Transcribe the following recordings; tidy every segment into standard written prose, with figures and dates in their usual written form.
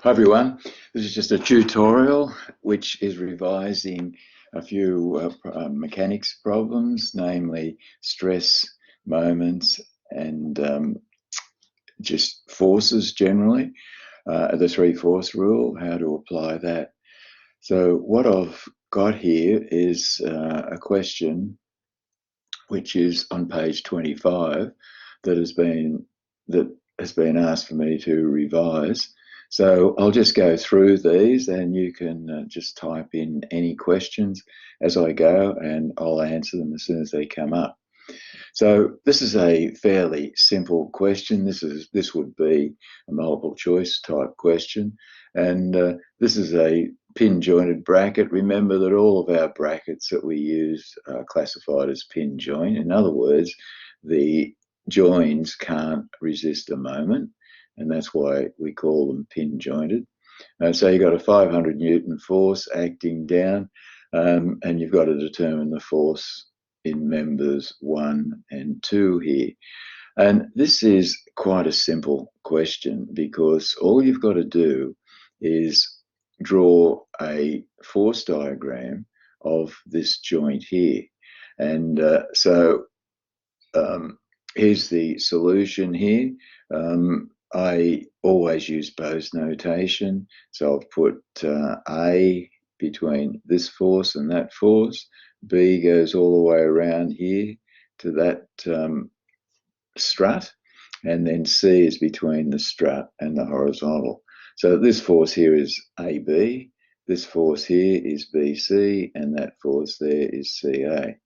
Hi everyone, this is just a tutorial which is revising a few mechanics problems, namely stress moments and just forces generally, the three-force rule, how to apply that. So what I've got here is a question which is on page 25 that has been asked for me to revise. So I'll just go through these and you can just type in any questions as I go and I'll answer them as soon as they come up. So this is a fairly simple question. This would be a multiple choice type question, and this is a pin jointed bracket. Remember that all of our brackets that we use are classified as pin joint. In other words, the joins can't resist a moment, and that's why we call them pin jointed. So you've got a 500 Newton force acting down, and you've got to determine the force in members 1 and 2 here. And this is quite a simple question because all you've got to do is draw a force diagram of this joint here. And here's the solution here. I always use Bose notation, so I've put A between this force and that force. B goes all the way around here to that strut, and then C is between the strut and the horizontal. So this force here is AB, this force here is BC, and that force there is CA.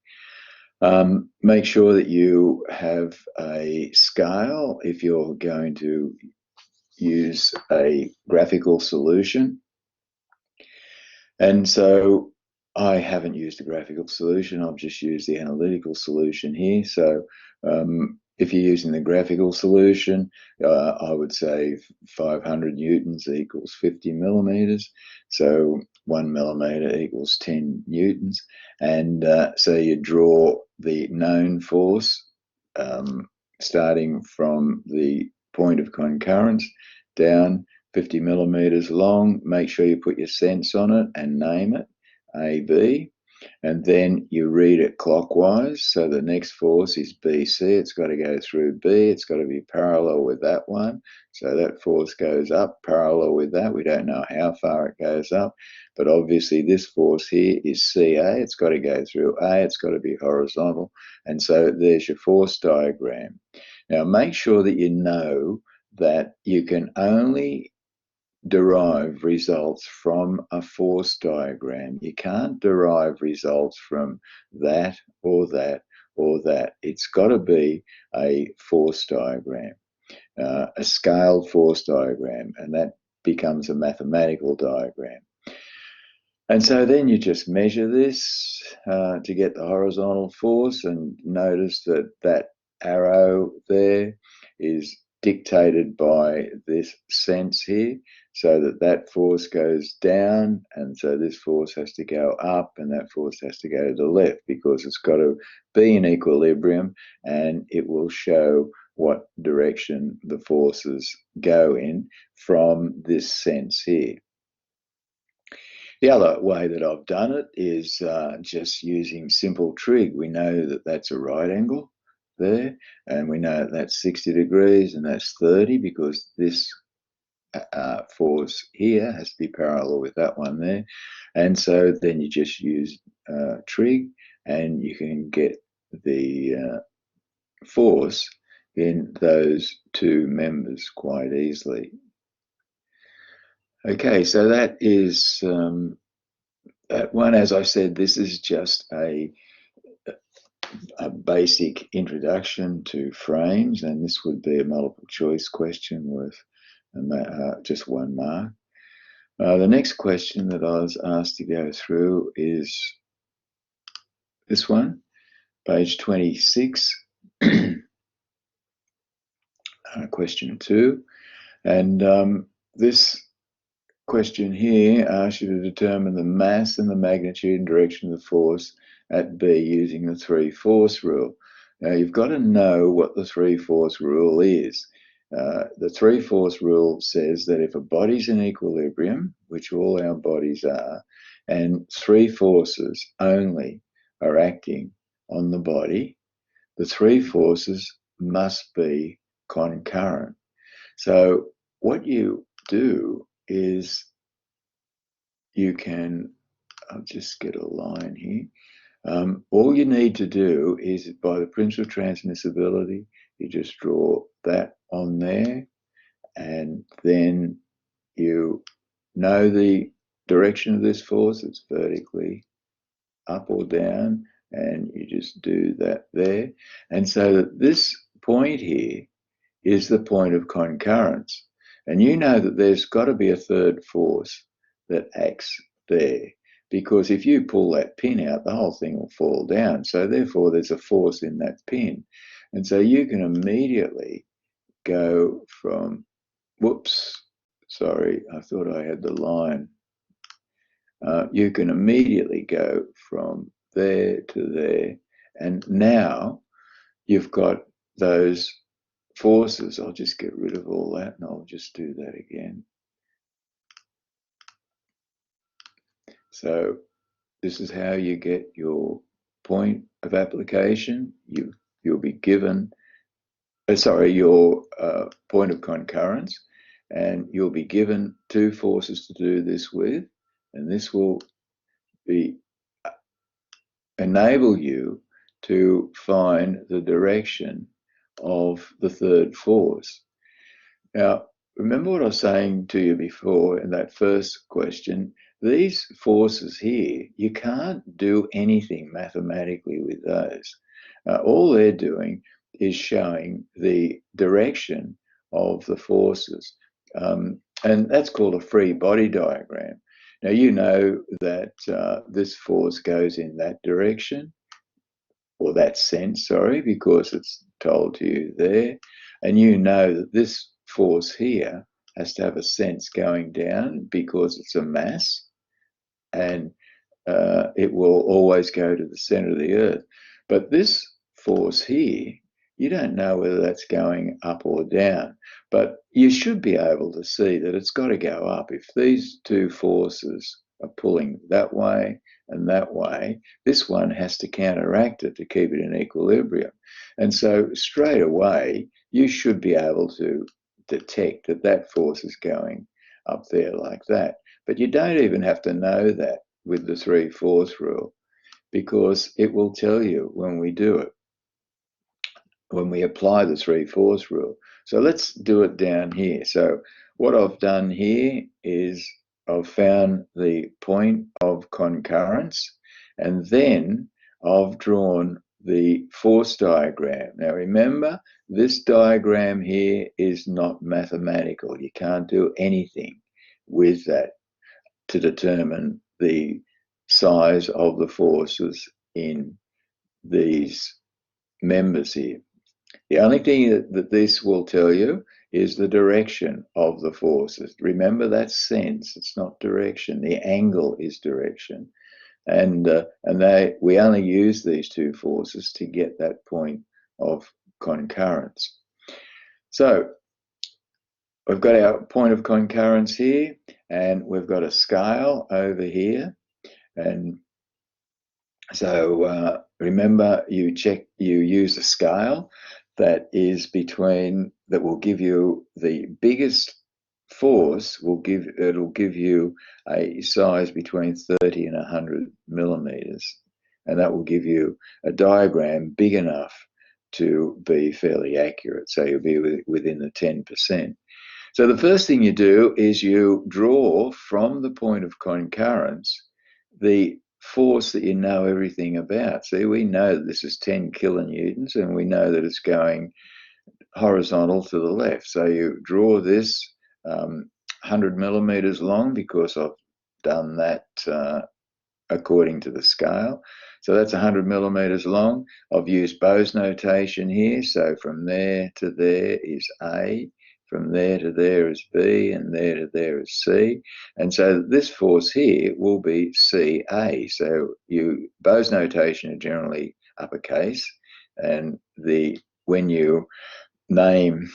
Make sure that you have a scale if you're going to use a graphical solution. And so I haven't used a graphical solution, I've just used the analytical solution here. So if you're using the graphical solution, I would say 500 newtons equals 50 millimeters. So 1 millimeter equals 10 newtons. And so you draw the known force starting from the point of concurrence down 50 millimeters long. Make sure you put your sense on it and name it, AB, and then you read it clockwise. So the next force is BC. It's got to go through B. It's got to be parallel with that one. So that force goes up parallel with that. We don't know how far it goes up, but obviously this force here is CA. It's got to go through A. It's got to be horizontal. And so there's your force diagram. Now make sure that you know that you can only derive results from a force diagram. You can't derive results from that or that or that. It's got to be a force diagram, a scaled force diagram, and that becomes a mathematical diagram. And so then you just measure this to get the horizontal force, and notice that that arrow there is dictated by this sense here, so that that force goes down, and so this force has to go up, and that force has to go to the left, because it's got to be in equilibrium, and it will show what direction the forces go in from this sense here. The other way that I've done it is just using simple trig. We know that that's a right angle there, and we know that that's 60 degrees and that's 30, because this force here has to be parallel with that one there. And so then you just use trig, and you can get the force in those two members quite easily. Okay, so that is that one. As I said, this is just a basic introduction to frames, and this would be a multiple choice question with just 1 mark. The next question that I was asked to go through is this one, page 26, question 2, and this question here asks you to determine the mass and the magnitude and direction of the force at B using the 3-force rule. Now you've got to know what the 3-force rule is. The 3/4 rule says that if a body's in equilibrium, which all our bodies are, and 3 forces only are acting on the body, the 3 forces must be concurrent. So what you do is you can, I'll just get a line here. All you need to do is, by the principle of transmissibility, you just draw that on there, and then you know the direction of this force. It's vertically up or down, and you just do that there. And so that this point here is the point of concurrence. And you know that there's got to be a third force that acts there, because if you pull that pin out, the whole thing will fall down. So therefore, there's a force in that pin. And so you can immediately go from, whoops, sorry, I thought I had the line. You can immediately go from there to there. And now you've got those forces. I'll just get rid of all that, and I'll just do that again. So this is how you get your point of application. You'll be given, your point of concurrence, and you'll be given 2 forces to do this with, and this will enable you to find the direction of the third force. Now, remember what I was saying to you before in that first question? These forces here, you can't do anything mathematically with those. All they're doing is showing the direction of the forces. And that's called a free body diagram. Now, you know that this force goes in that direction, or that sense, sorry, because it's told to you there. And you know that this force here has to have a sense going down because it's a mass, and it will always go to the center of the earth. But this force here, you don't know whether that's going up or down, but you should be able to see that it's got to go up. If these 2 forces are pulling that way and that way, this one has to counteract it to keep it in equilibrium. And so straight away, you should be able to detect that that force is going up there like that. But you don't even have to know that with the 3/4 rule, because it will tell you when we do it, when we apply the 3/4 rule. So let's do it down here. So what I've done here is I've found the point of concurrence, and then I've drawn the force diagram. Now remember, this diagram here is not mathematical. You can't do anything with that to determine the size of the forces in these members here. The only thing that this will tell you is the direction of the forces. Remember, that's sense, it's not direction. The angle is direction. And we only use these 2 forces to get that point of concurrence. So we've got our point of concurrence here, and we've got a scale over here. And so remember, you use a scale that is that will give you the biggest force. It'll give you a size between 30 and 100 millimeters, and that will give you a diagram big enough to be fairly accurate. So you'll be within the 10%. So the first thing you do is you draw from the point of concurrence the force that you know everything about. See, we know that this is 10 kilonewtons, and we know that it's going horizontal to the left. So you draw this 100 millimeters long, because I've done that according to the scale. So that's 100 millimeters long. I've used Bose notation here. So from there to there is A, from there to there is B, and there to there is C. And so this force here will be CA. So Bose notation are generally uppercase, and when you name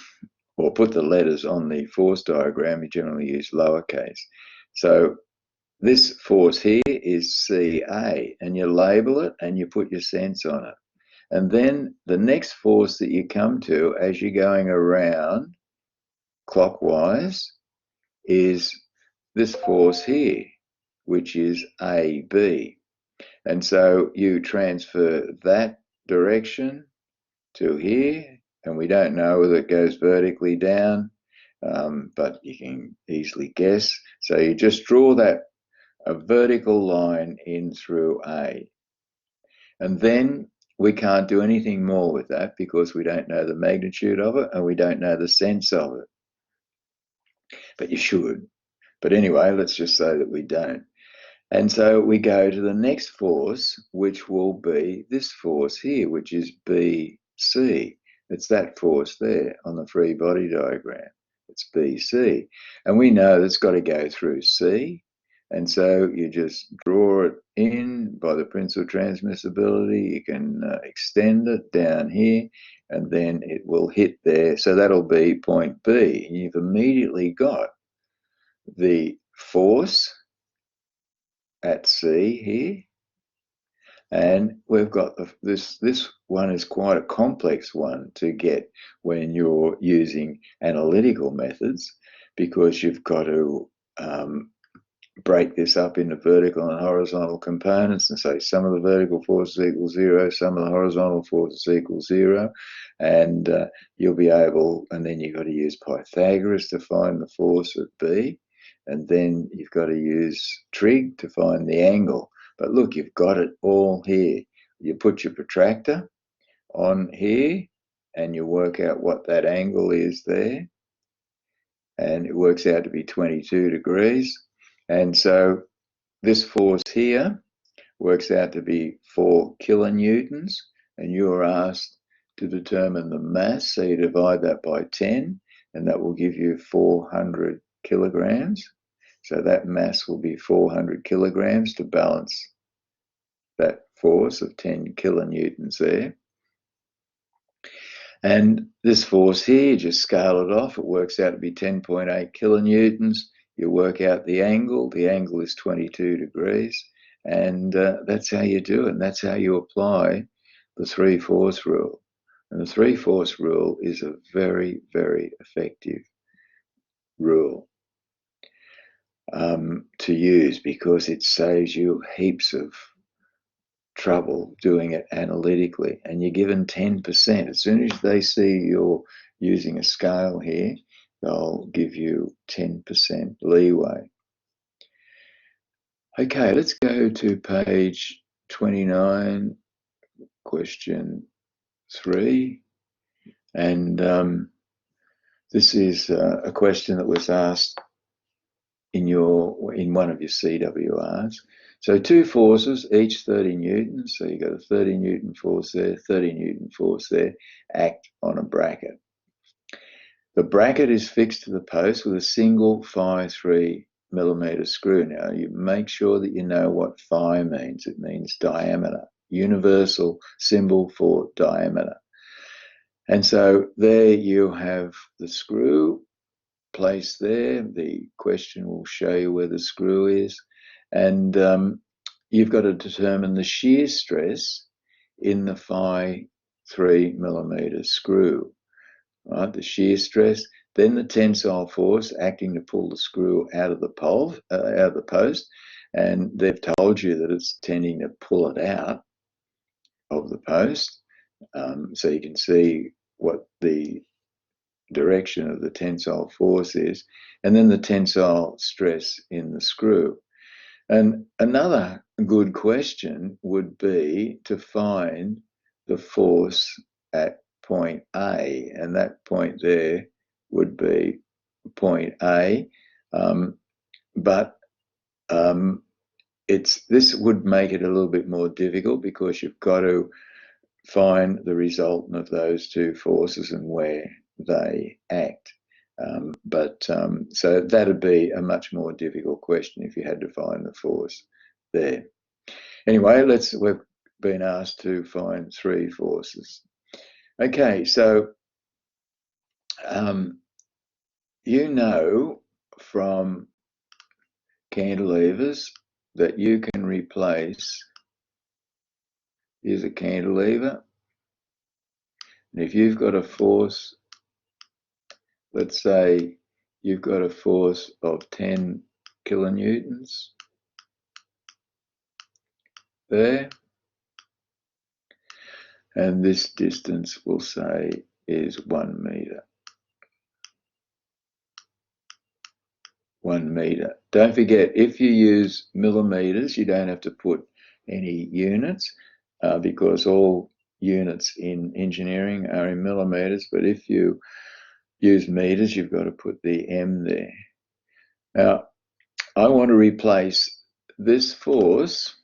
or put the letters on the force diagram, you generally use lowercase. So this force here is CA, and you label it and you put your sense on it. And then the next force that you come to as you're going around clockwise is this force here, which is AB. And so you transfer that direction to here, and we don't know whether it goes vertically down, but you can easily guess. So you just draw a vertical line in through A. And then we can't do anything more with that because we don't know the magnitude of it and we don't know the sense of it. But you should. But anyway, let's just say that we don't. And so we go to the next force, which will be this force here, which is BC. It's that force there on the free body diagram. It's BC. And we know it's got to go through C. And so you just draw it in by the principal transmissibility. You can extend it down here, and then it will hit there. So that'll be point B. And you've immediately got the force at C here, and we've got this one is quite a complex one to get when you're using analytical methods, because you've got to break this up into vertical and horizontal components and say some of the vertical forces equal 0, some of the horizontal forces equal 0, and you'll be able, and then you've got to use Pythagoras to find the force at B, and then you've got to use trig to find the angle. But look, you've got it all here. You put your protractor on here and you work out what that angle is there, and it works out to be 22 degrees. And so this force here works out to be 4 kilonewtons, and you're asked to determine the mass. So you divide that by 10, and that will give you 400 kilograms. So that mass will be 400 kilograms to balance that force of 10 kilonewtons there. And this force here, just scale it off, it works out to be 10.8 kilonewtons. You work out the angle is 22 degrees, and that's how you do it, and that's how you apply the 3-force rule. And the 3-force rule is a very, very effective rule to use, because it saves you heaps of trouble doing it analytically, and you're given 10%. As soon as they see you're using a scale here, they'll give you 10% leeway. Okay, let's go to page 29, question 3. And this is a question that was asked in one of your CWRs. So 2 forces, each 30 newtons. So you've got a 30 Newton force there, 30 Newton force there, act on a bracket. The bracket is fixed to the post with a single phi 3mm screw. Now, you make sure that you know what phi means. It means diameter, universal symbol for diameter. And so there you have the screw placed there. The question will show you where the screw is. And you've got to determine the shear stress in the phi 3mm screw. Right, the shear stress, then the tensile force acting to pull the screw out of the post, and they've told you that it's tending to pull it out of the post, so you can see what the direction of the tensile force is, and then the tensile stress in the screw. And another good question would be to find the force at point A, and that point there would be point A, but this would make it a little bit more difficult, because you've got to find the resultant of those 2 forces and where they act. So that'd be a much more difficult question if you had to find the force there. Anyway, we've been asked to find 3 forces. Okay, so you know from cantilevers that you can replace, here's a cantilever, and if you've got a force, let's say you've got a force of 10 kilonewtons there, and this distance we'll say is 1 meter. 1 meter. Don't forget, if you use millimeters, you don't have to put any units because all units in engineering are in millimeters, but if you use meters, you've got to put the M there. Now, I want to replace this force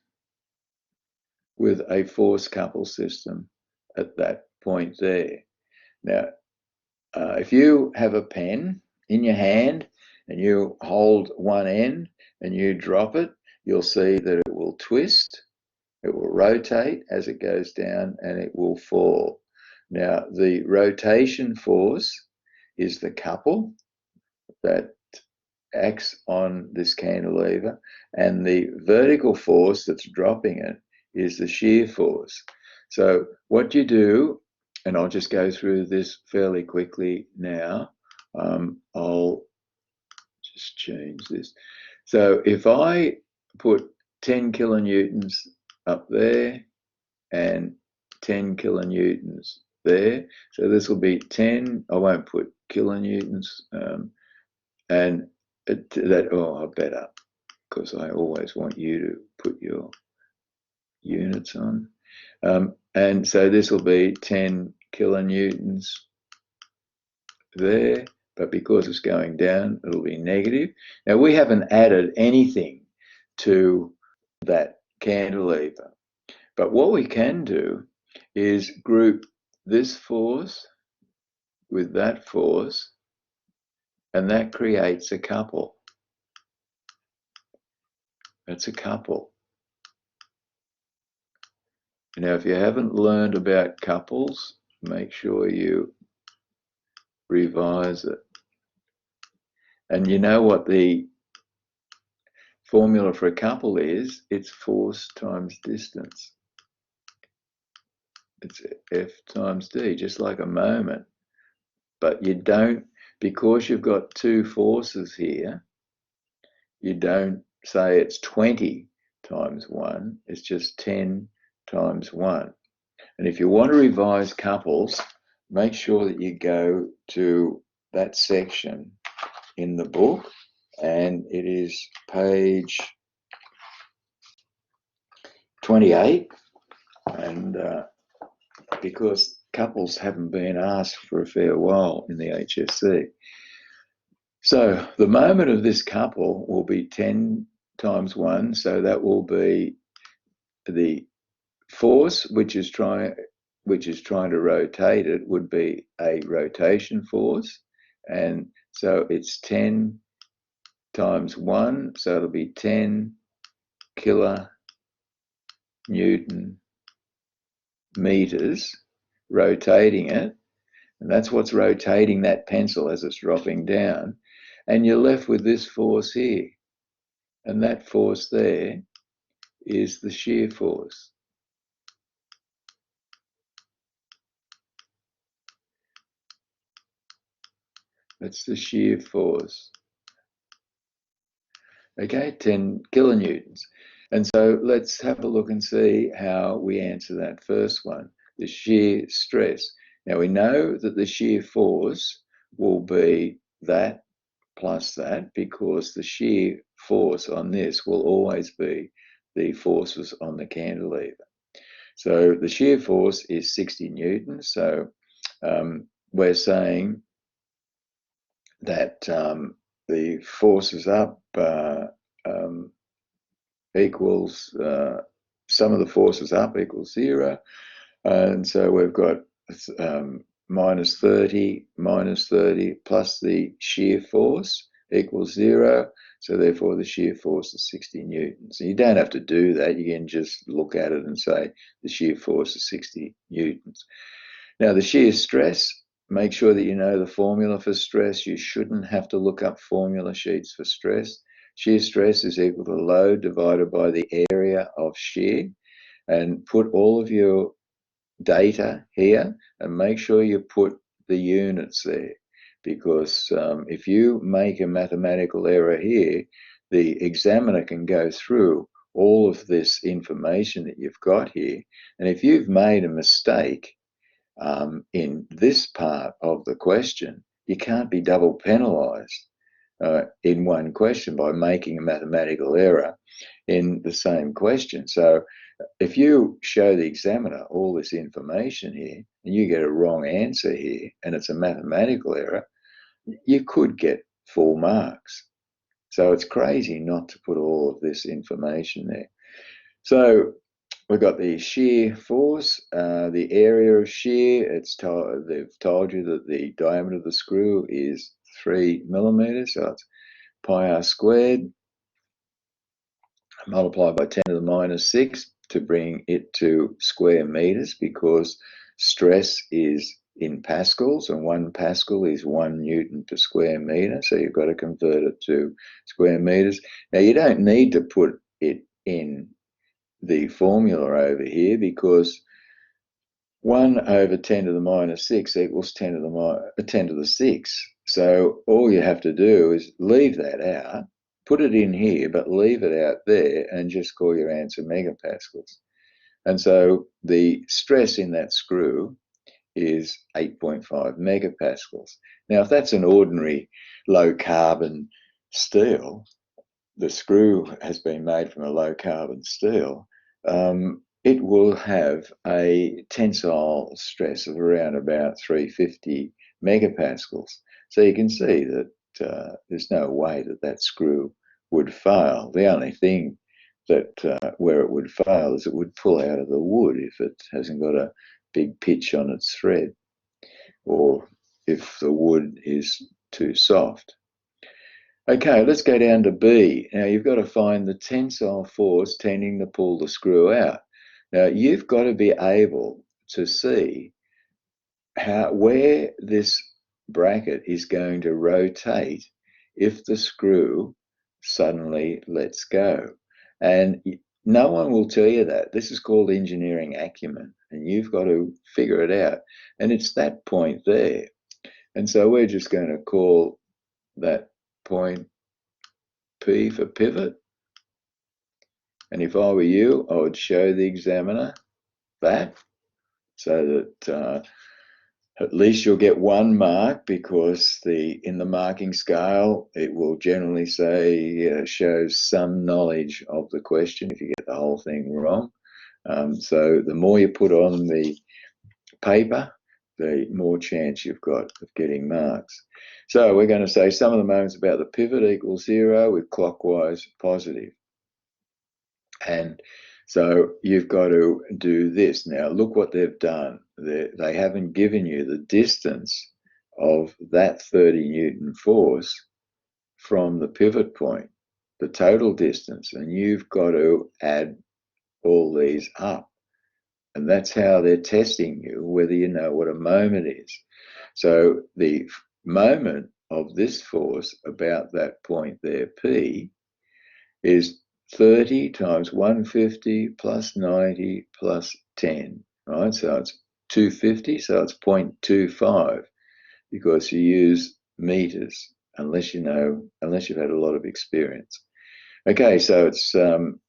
with a force couple system at that point there. Now, if you have a pen in your hand and you hold one end and you drop it, you'll see that it will twist, it will rotate as it goes down, and it will fall. Now, the rotation force is the couple that acts on this cantilever, and the vertical force that's dropping it is the shear force. So what you do, and I'll just go through this fairly quickly now, I'll just change this. So if I put 10 kilonewtons up there and 10 kilonewtons there, so this will be 10, I won't put kilonewtons, and that, oh, I better, because I always want you to put your units on. And so this will be 10 kilonewtons there, but because it's going down, it'll be negative. Now, we haven't added anything to that cantilever, but what we can do is group this force with that force, and that creates a couple. That's a couple. Now, if you haven't learned about couples, make sure you revise it. And you know what the formula for a couple is? It's force times distance. It's F times D, just like a moment. But you don't, because you've got two forces here, you don't say it's 20 times 1, it's just 10 times 1. And if you want to revise couples, make sure that you go to that section in the book, and it is page 28, and because couples haven't been asked for a fair while in the HSC. So the moment of this couple will be 10 times 1, so that will be the force which is trying to rotate it would be a rotation force, and so it's 10 times 1, so it'll be 10 kilonewton meters rotating it, and that's what's rotating that pencil as it's dropping down, and you're left with this force here, and that force there is the shear force. That's the shear force. Okay, 10 kilonewtons. And so let's have a look and see how we answer that first one, the shear stress. Now we know that the shear force will be that plus that, because the shear force on this will always be the forces on the cantilever. So the shear force is 60 newtons. So we're saying that the forces up equals sum of the forces up equals 0, and so we've got minus 30 plus the shear force equals 0, so therefore the shear force is 60 newtons. So you don't have to do that, you can just look at it and say the shear force is 60 newtons. Now the shear stress make sure that you know the formula for stress. You shouldn't have to look up formula sheets for stress. Shear stress is equal to load divided by the area of shear, and put all of your data here and make sure you put the units there, because if you make a mathematical error here, the examiner can go through all of this information that you've got here, and if you've made a mistake in this part of the question, you can't be double penalized in one question by making a mathematical error in the same question. So if you show the examiner all this information here and you get a wrong answer here and it's a mathematical error, you could get full marks. So it's crazy not to put all of this information there. So we've got the shear force, the area of shear. They've told you that the diameter of the screw is 3 millimeters, so it's pi r squared multiplied by 10 to the minus 6 to bring it to square meters, because stress is in pascals and 1 pascal is 1 newton per square meter, so you've got to convert it to square meters. Now you don't need to put it in the formula over here, because 1 over 10 to the minus 6 equals 10 to the 6. So all you have to do is leave that out, put it in here, but leave it out there and just call your answer megapascals. And so the stress in that screw is 8.5 megapascals. Now, if that's an ordinary low carbon steel, the screw has been made from a low carbon steel, it will have a tensile stress of around about 350 megapascals. So you can see that there's no way that that screw would fail. The only thing that where it would fail is it would pull out of the wood if it hasn't got a big pitch on its thread, or if the wood is too soft. Okay, let's go down to B. Now you've got to find the tensile force tending to pull the screw out. Now you've got to be able to see where this bracket is going to rotate if the screw suddenly lets go. And no one will tell you that. This is called engineering acumen, and you've got to figure it out. And it's that point there. And so we're just going to call that point P for pivot. And if I were you, I would show the examiner that, so that at least you'll get 1 mark, because in the marking scale, it will generally say shows some knowledge of the question if you get the whole thing wrong. So the more you put on the paper, the more chance you've got of getting marks. So we're going to say sum of the moments about the pivot equals 0 with clockwise positive. And so you've got to do this. Now look what they've done. They haven't given you the distance of that 30 Newton force from the pivot point, the total distance, and you've got to add all these up. And that's how they're testing you, whether you know what a moment is. So the moment of this force about that point there, P, is 30 times 150 plus 90 plus 10, right? So it's 250, so it's 0.25, because you use meters, unless you've had a lot of experience. Okay, so it's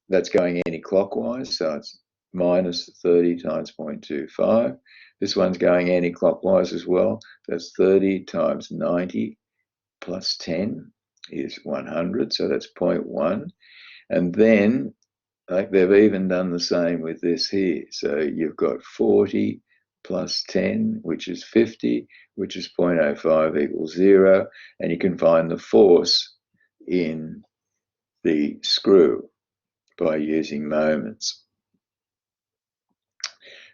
that's going anti-clockwise, so it's minus 30 times 0.25. This one's going anti-clockwise as well. That's 30 times 90 plus 10 is 100, so that's 0.1. And then, like, they've even done the same with this here. So you've got 40 plus 10, which is 50, which is 0.05 equals 0. And you can find the force in the screw by using moments.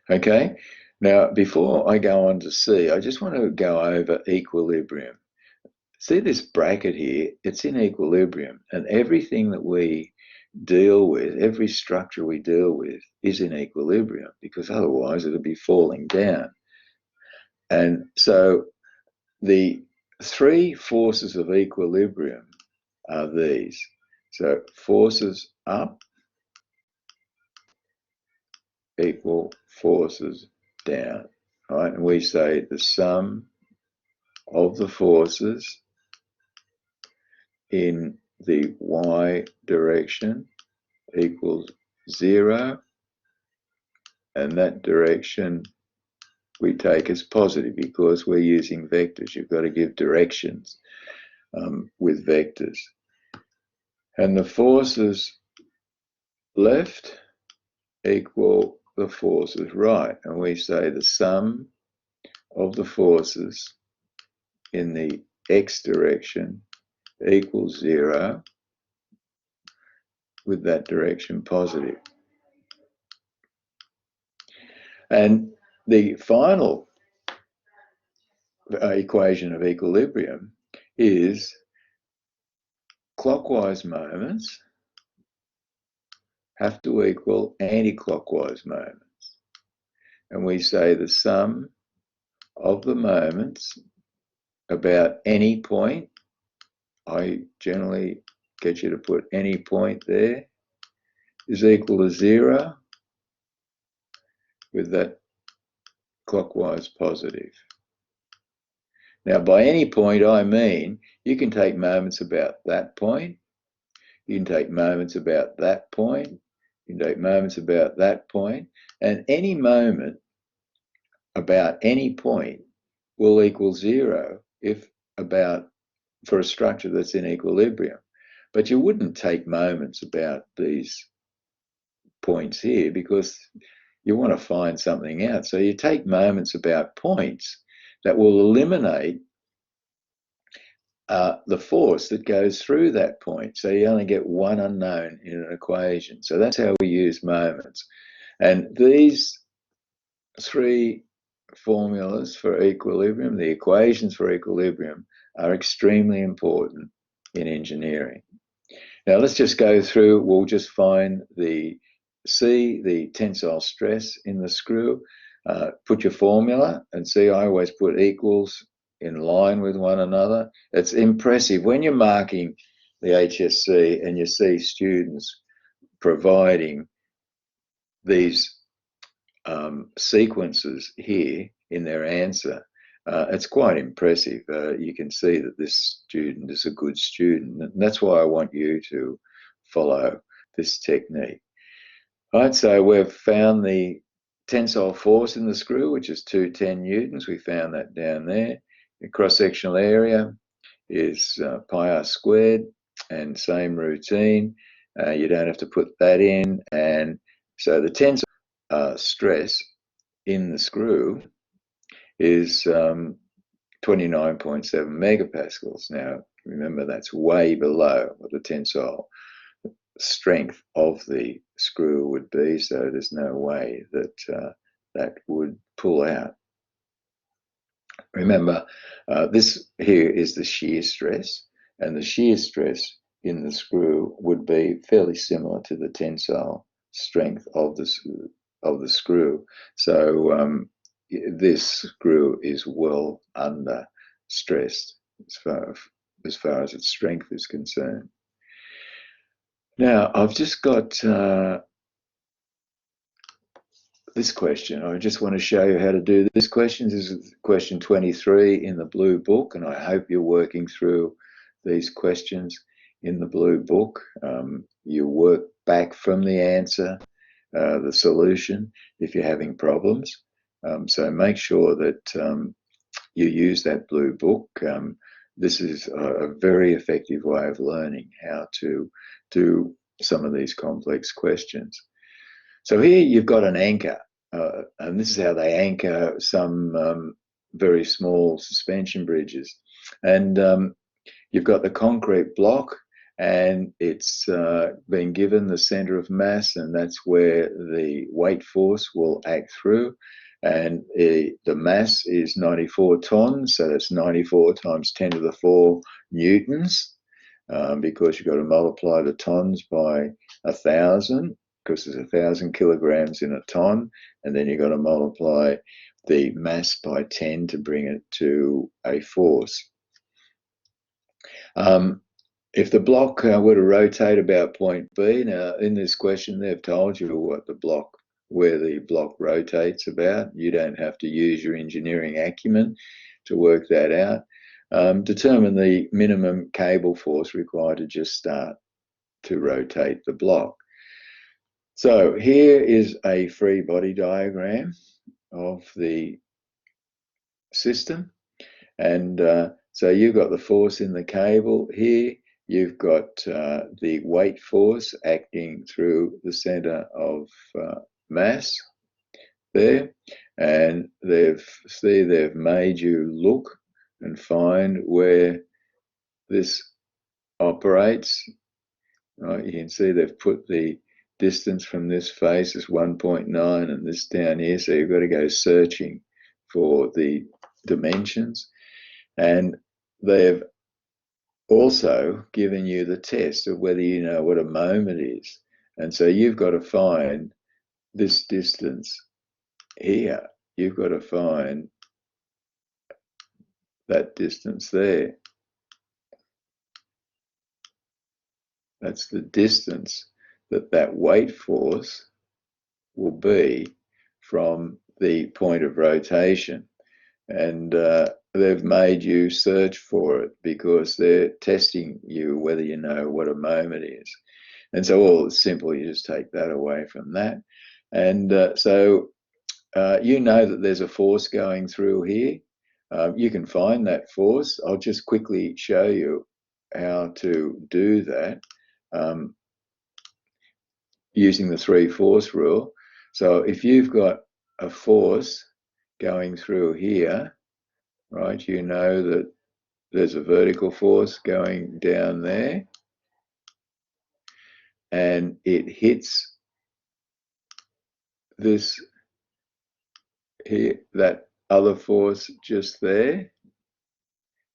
Okay, now before I go on to C, I just want to go over equilibrium. See this bracket here? It's in equilibrium, and everything that we deal with, every structure we deal with, is in equilibrium, because otherwise it would be falling down. And so the three forces of equilibrium are these. So forces up equal forces down, right? And we say the sum of the forces in the y direction equals 0, and that direction we take as positive because we're using vectors. You've got to give directions with vectors. And the forces left equal the forces right, and we say the sum of the forces in the x direction equals 0 with that direction positive. And the final equation of equilibrium is clockwise moments have to equal anti-clockwise moments. And we say the sum of the moments about any point, I generally get you to put any point there, is equal to 0 with that clockwise positive. Now, by any point, I mean you can take moments about that point, you can take moments about that point, you can take moments about that point, and any moment about any point will equal 0 if about for a structure that's in equilibrium. But you wouldn't take moments about these points here because you want to find something out. So you take moments about points that will eliminate the force that goes through that point. So you only get one unknown in an equation. So that's how we use moments. And these three formulas for equilibrium, the equations for equilibrium, are extremely important in engineering. Now let's just go through, we'll just find the tensile stress in the screw. Put your formula and see, I always put equals in line with one another. It's impressive when you're marking the HSC and you see students providing these sequences here in their answer. It's quite impressive. You can see that this student is a good student, and that's why I want you to follow this technique. Right, so we've found the tensile force in the screw, which is 210 newtons. We found that down there. The cross-sectional area is pi r squared, and same routine. You don't have to put that in. And so the tensile stress in the screw is 29.7 megapascals. Now, remember, that's way below what the tensile strength of the screw would be, so there's no way that that would pull out. Remember, this here is the shear stress, and the shear stress in the screw would be fairly similar to the tensile strength of the screw. So this screw is well under stressed as far as its strength is concerned. Now, I've just got this question. I just want to show you how to do this question. This is question 23 in the blue book, and I hope you're working through these questions in the blue book. You work back from the answer, the solution, if you're having problems. So make sure that you use that blue book. This is a very effective way of learning how to do some of these complex questions. So here you've got an anchor, and this is how they anchor some very small suspension bridges. And you've got the concrete block, and it's been given the center of mass, and that's where the weight force will act through. And the mass is 94 tons, so that's 94 times 10 to the 4 newtons, because you've got to multiply the tons by 1,000. because there's 1,000 kilograms in a ton, and then you've got to multiply the mass by 10 to bring it to a force. If the block were to rotate about point B, now in this question they've told you where the block rotates about. You don't have to use your engineering acumen to work that out. Determine the minimum cable force required to just start to rotate the block. So here is a free body diagram of the system, and so you've got the force in the cable here. You've got the weight force acting through the center of mass there, and they've made you look and find where this operates. Right, you can see they've put the distance from this face as 1.9 and this down here, so you've got to go searching for the dimensions, and they've also given you the test of whether you know what a moment is. And so you've got to find this distance here. You've got to find that distance there. That's the distance that weight force will be from the point of rotation. And they've made you search for it because they're testing you whether you know what a moment is. And so all it's simple, you just take that away from that. And so you know that there's a force going through here. You can find that force. I'll just quickly show you how to do that using the 3-force rule. So if you've got a force going through here, right, you know that there's a vertical force going down there, and it hits this here, that other force just there,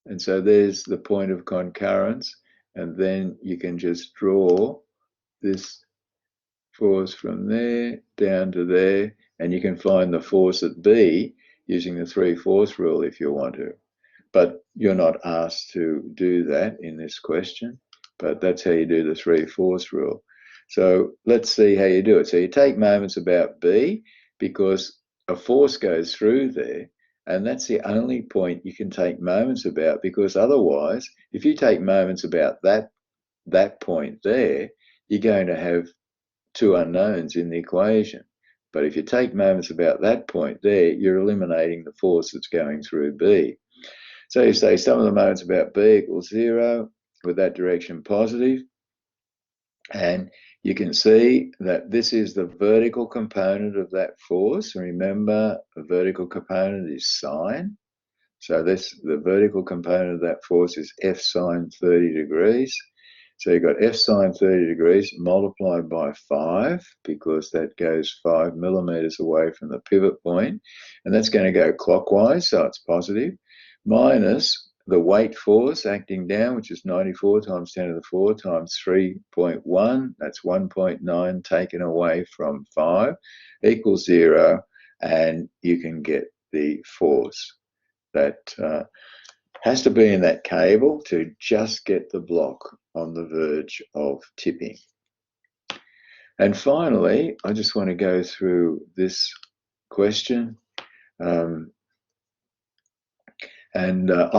and so there's the point of concurrence, and then you can just draw this force from there down to there, and you can find the force at B using the 3-force rule if you want to. But you're not asked to do that in this question, but that's how you do the 3-force rule. So let's see how you do it. So you take moments about B because a force goes through there, and that's the only point you can take moments about, because otherwise, if you take moments about that point there, you're going to have two unknowns in the equation. But if you take moments about that point there, you're eliminating the force that's going through B. So you say sum of the moments about B equals 0 with that direction positive. And you can see that this is the vertical component of that force. Remember, a vertical component is sine. So the vertical component of that force is F sine 30 degrees. So you've got F sine 30 degrees multiplied by 5, because that goes 5 millimeters away from the pivot point, and that's going to go clockwise, so it's positive, minus the weight force acting down, which is 94 times 10 to the 4 times 3.1, that's 1.9 taken away from 5, equals 0, and you can get the force that has to be in that cable to just get the block on the verge of tipping. And finally, I just want to go through this question. I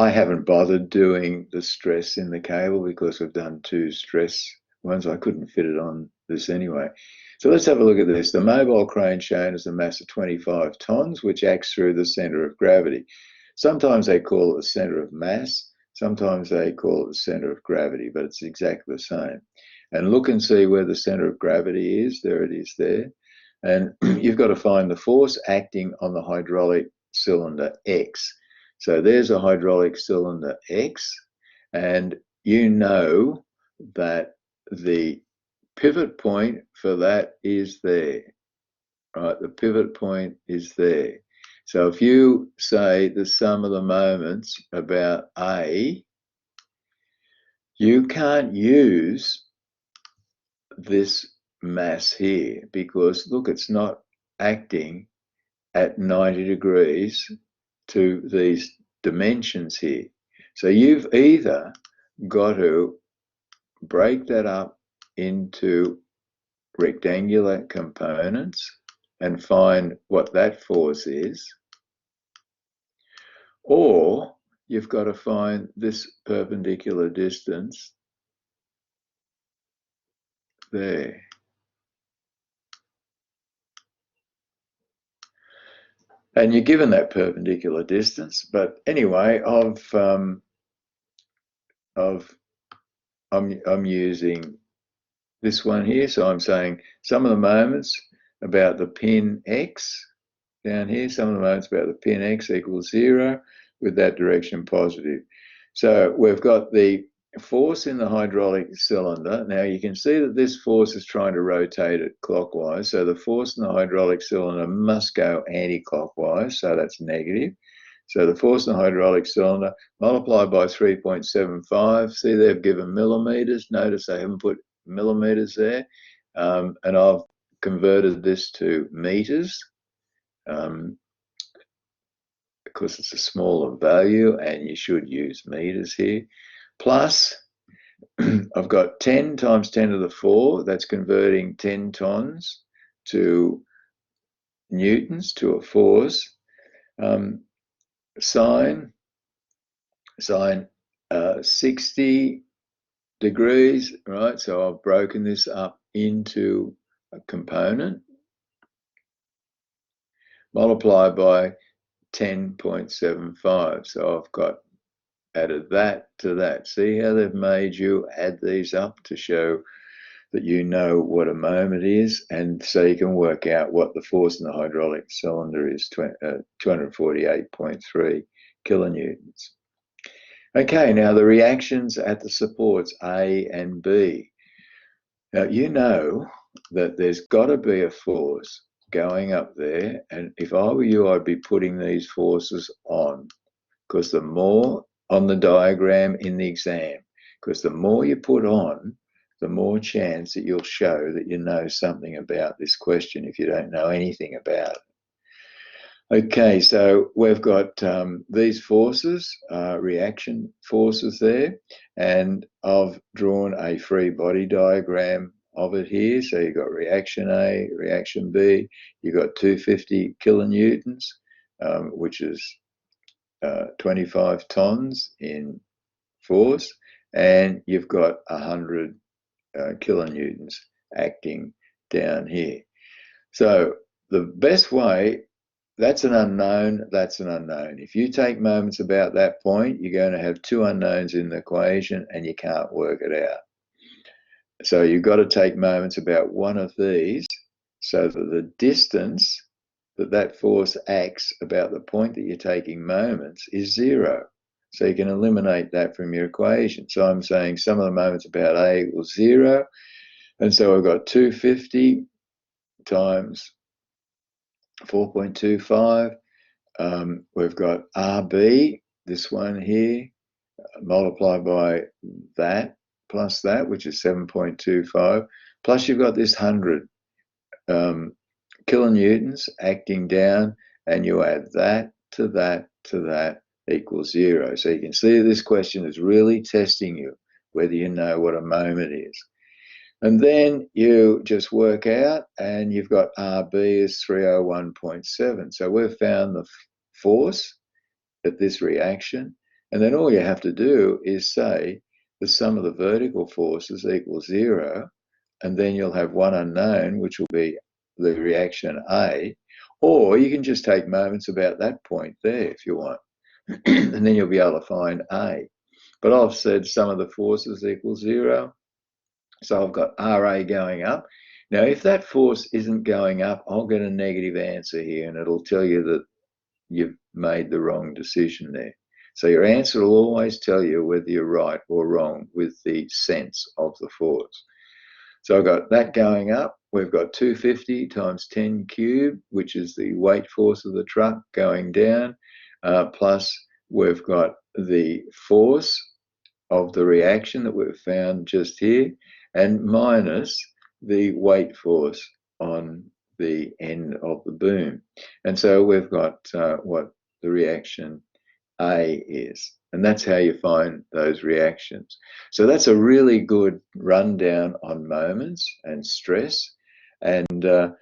haven't bothered doing the stress in the cable because we've done 2 stress ones. I couldn't fit it on this anyway. So let's have a look at this. The mobile crane shown as a mass of 25 tons, which acts through the center of gravity. Sometimes they call it the center of mass, sometimes they call it the center of gravity, but it's exactly the same. And look and see where the center of gravity is. There it is there. And you've got to find the force acting on the hydraulic cylinder X. So there's a hydraulic cylinder X, and you know that the pivot point for that is there, right? The pivot point is there. So if you say the sum of the moments about A, you can't use this mass here, because look, it's not acting at 90 degrees to these dimensions here. So you've either got to break that up into rectangular components and find what that force is, or you've got to find this perpendicular distance there. And you're given that perpendicular distance, but anyway, I'm using this one here, so I'm saying some of the moments about the pin X down here, some of the moments about the pin X equals 0 with that direction positive. So we've got the force in the hydraulic cylinder. Now you can see that this force is trying to rotate it clockwise, so the force in the hydraulic cylinder must go anti-clockwise, so that's negative. So the force in the hydraulic cylinder multiplied by 3.75. See, they've given millimeters. Notice they haven't put millimeters there. And I've converted this to meters because it's a smaller value, and you should use meters here. Plus, I've got 10 times 10 to the 4. That's converting 10 tons to newtons, to a force. Sine 60 degrees, right? So I've broken this up into a component, multiplied by 10.75. So I've got added that to that. See how they've made you add these up to show that you know what a moment is, and so you can work out what the force in the hydraulic cylinder is, 248.3 kilonewtons. Okay, now the reactions at the supports A and B. Now you know that there's got to be a force going up there, and if I were you, I'd be putting these forces on, because the more on the diagram in the exam, because the more you put on, the more chance that you'll show that you know something about this question if you don't know anything about it. Okay, so we've got these forces, reaction forces there, and I've drawn a free body diagram of it here. So you've got reaction A, reaction B, you've got 250 kilonewtons, which is 25 tons in force, and you've got 100 kilonewtons acting down here. So the best way, that's an unknown, that's an unknown. If you take moments about that point, you're going to have two unknowns in the equation and you can't work it out. So you've got to take moments about one of these so that the distance that force acts about the point that you're taking moments is 0. So you can eliminate that from your equation. So I'm saying some of the moments about A equals 0. And so I've got 250 times 4.25. We've got RB, this one here, multiplied by that, plus that, which is 7.25. Plus you've got this 100 kilonewtons acting down, and you add that to that to that equals 0. So you can see this question is really testing you whether you know what a moment is. And then you just work out, and you've got RB is 301.7. So we've found the force at this reaction, and then all you have to do is say the sum of the vertical forces equals 0, and then you'll have one unknown, which will be the reaction A, or you can just take moments about that point there if you want, and then you'll be able to find A. But I've said sum of the forces equals 0, so I've got RA going up. Now, if that force isn't going up, I'll get a negative answer here, and it'll tell you that you've made the wrong decision there. So your answer will always tell you whether you're right or wrong with the sense of the force. So I've got that going up. We've got 250 times 10 cubed, which is the weight force of the truck, going down, plus we've got the force of the reaction that we've found just here, and minus the weight force on the end of the boom. And so we've got what the reaction A is. And that's how you find those reactions. So that's a really good rundown on moments and stress and the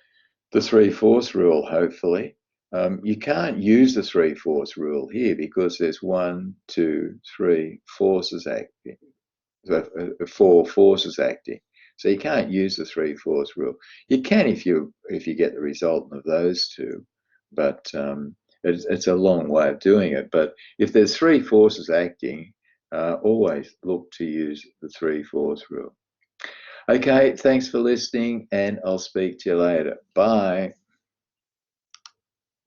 3-force rule, hopefully. You can't use the 3-force rule here because there's 1, 2, 3 forces acting. 4 forces acting. So you can't use the 3-force rule. You can if you get the resultant of those two, but it's a long way of doing it. But if there's 3 forces acting, always look to use the 3-force rule. Okay, thanks for listening, and I'll speak to you later. Bye.